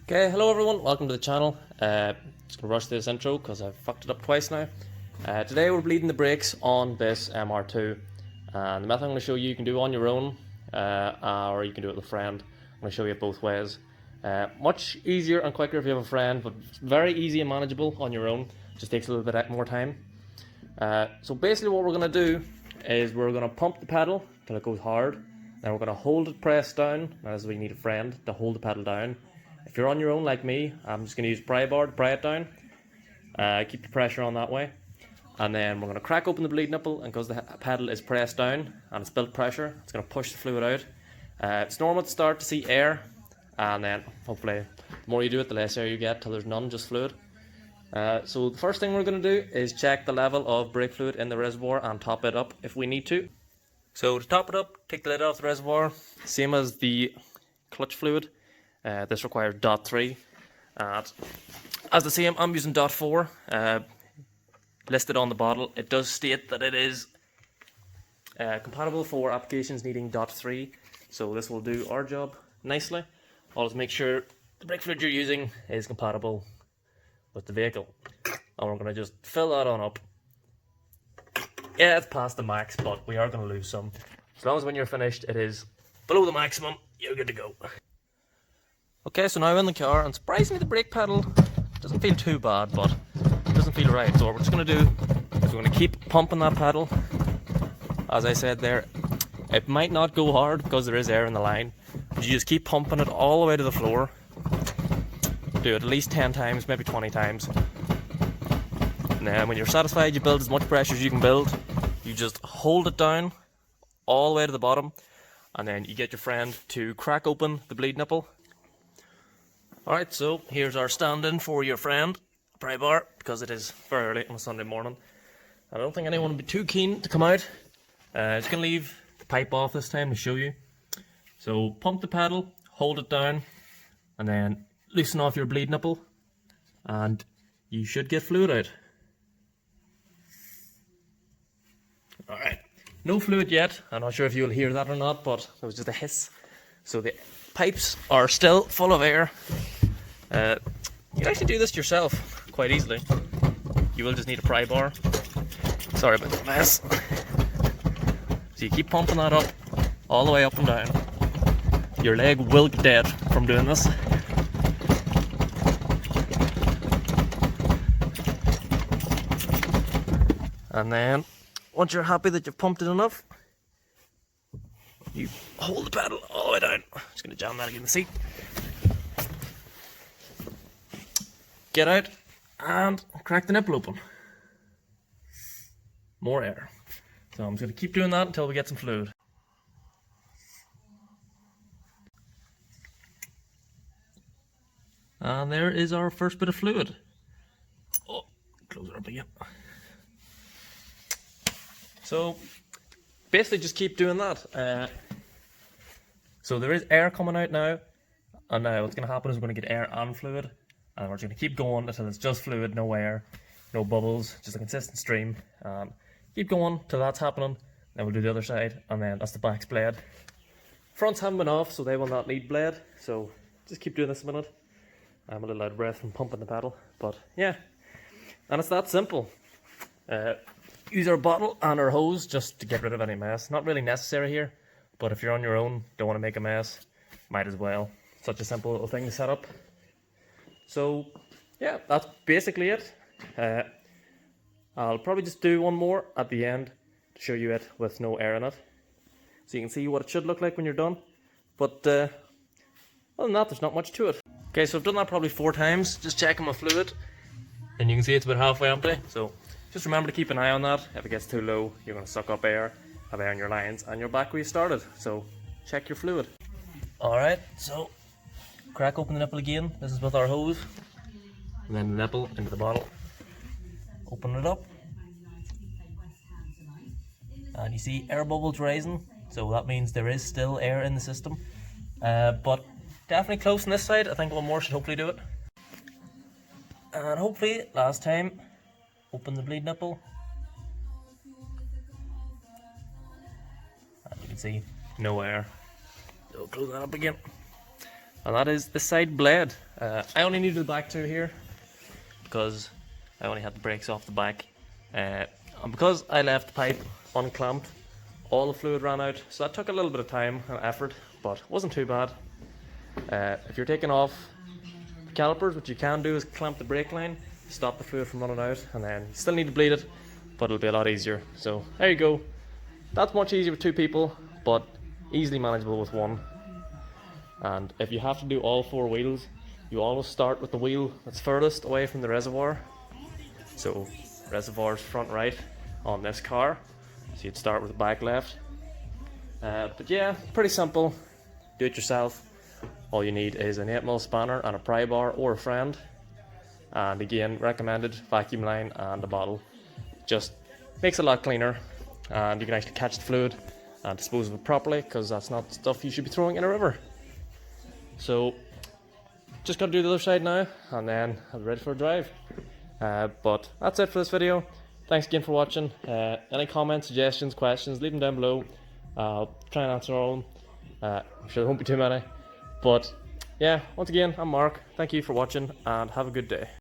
Okay, hello everyone, welcome to the channel. Just gonna rush this intro because I've fucked it up twice now. Today we're bleeding the brakes on this MR2, and the method I'm going to show you, you can do on your own, or you can do it with a friend. I'm going to show you it both ways. Much easier and quicker if you have a friend, but very easy and manageable on your own. Just takes a little bit more time. So basically what we're going to do is we're going to pump the pedal till it goes hard. Then we're going to hold it pressed down, as we need a friend to hold the pedal down. If you're on your own like me, I'm just going to use pry bar to pry it down. Keep the pressure on that way. And then we're going to crack open the bleed nipple, and because the pedal is pressed down and it's built pressure, it's going to push the fluid out. It's normal to start to see air, and then hopefully the more you do it, the less air you get till there's none, just fluid. So the first thing we're going to do is check the level of brake fluid in the reservoir and top it up if we need to. So to top it up, take the lid off the reservoir, same as the clutch fluid. This requires .3. As the same, I'm using .4. Listed on the bottle, it does state that it is compatible for applications needing .3. So this will do our job nicely. Always make sure the brake fluid you're using is compatible with the vehicle. And we're going to just fill that on up. Yeah, it's past the max, but we are going to lose some. As long as when you're finished it is below the maximum, you're good to go. Okay, so now in the car, and surprisingly the brake pedal doesn't feel too bad, but it doesn't feel right. So what we're just going to do is we're going to keep pumping that pedal. As I said there, it might not go hard because there is air in the line, but you just keep pumping it all the way to the floor. Do it at least 10 times, maybe 20 times. And then when you're satisfied you build as much pressure as you can build, you just hold it down all the way to the bottom, and then you get your friend to crack open the bleed nipple. Alright, so here's our stand-in for your friend, pry bar, because it is very early on a Sunday morning. I don't think anyone would be too keen to come out. Just going to leave the pipe off this time to show you. So pump the pedal, hold it down, and then loosen off your bleed nipple, and you should get fluid out. Alright, no fluid yet. I'm not sure if you'll hear that or not, but it was just a hiss. So the pipes are still full of air. You can actually do this yourself quite easily. You will just need a pry bar. Sorry about the mess. So you keep pumping that up, all the way up and down. Your leg will get dead from doing this. And then, once you're happy that you've pumped it enough, you hold the pedal all the way down. Just going to jam that against the seat. Get out and crack the nipple open. More air. So I'm just going to keep doing that until we get some fluid. And there is our first bit of fluid. Oh, close it up again. So basically just keep doing that. So there is air coming out now, and now what's going to happen is we're going to get air and fluid, and we're just going to keep going until it's just fluid, no air, no bubbles, just a consistent stream. Keep going till that's happening, then we'll do the other side, and then that's the back's blade. Fronts haven't been off, so they will not need blade, so just keep doing this a minute. I'm a little out of breath from pumping the pedal, but yeah, and it's that simple. Use our bottle and our hose just to get rid of any mess. Not really necessary here, but if you're on your own, don't want to make a mess, might as well. Such a simple little thing to set up. So yeah, that's basically it. I'll probably just do one more at the end to show you it with no air in it, so you can see what it should look like when you're done. But other than that, there's not much to it. Okay, so I've done that probably 4 times, just checking my fluid, and you can see it's about halfway empty. So just remember to keep an eye on that. If it gets too low, you're going to suck up air, have air in your lines, and you're back where you started. So check your fluid. Alright, so crack open the nipple again. This is with our hose. And then the nipple into the bottle. Open it up. And you see air bubbles rising. So that means there is still air in the system. But definitely close on this side. I think one more should hopefully do it. And hopefully, last time, open the bleed nipple. And you can see no air. So close that up again. And that is the side blade. I only needed the back two here because I only had the brakes off the back, and because I left the pipe unclamped, all the fluid ran out, so that took a little bit of time and effort, but it wasn't too bad. If you're taking off the calipers, what you can do is clamp the brake line, stop the fluid from running out, and then you still need to bleed it, but it'll be a lot easier. So there you go. That's much easier with 2 people, but easily manageable with 1. And if you have to do all 4 wheels, you always start with the wheel that's furthest away from the reservoir. So reservoir's front right on this car, so you'd start with the back left. But yeah, pretty simple. Do it yourself. All you need is an 8mm spanner and a pry bar or a friend. And again, recommended vacuum line and a bottle. Just makes it a lot cleaner, and you can actually catch the fluid and dispose of it properly, because that's not stuff you should be throwing in a river. So just gotta do the other side now, and then I'll be ready for a drive. But that's it for this video. Thanks again for watching. Any comments, suggestions, questions, leave them down below. I'll try and answer all of them. I'm sure there won't be too many. But yeah, once again, I'm Mark. Thank you for watching, and have a good day.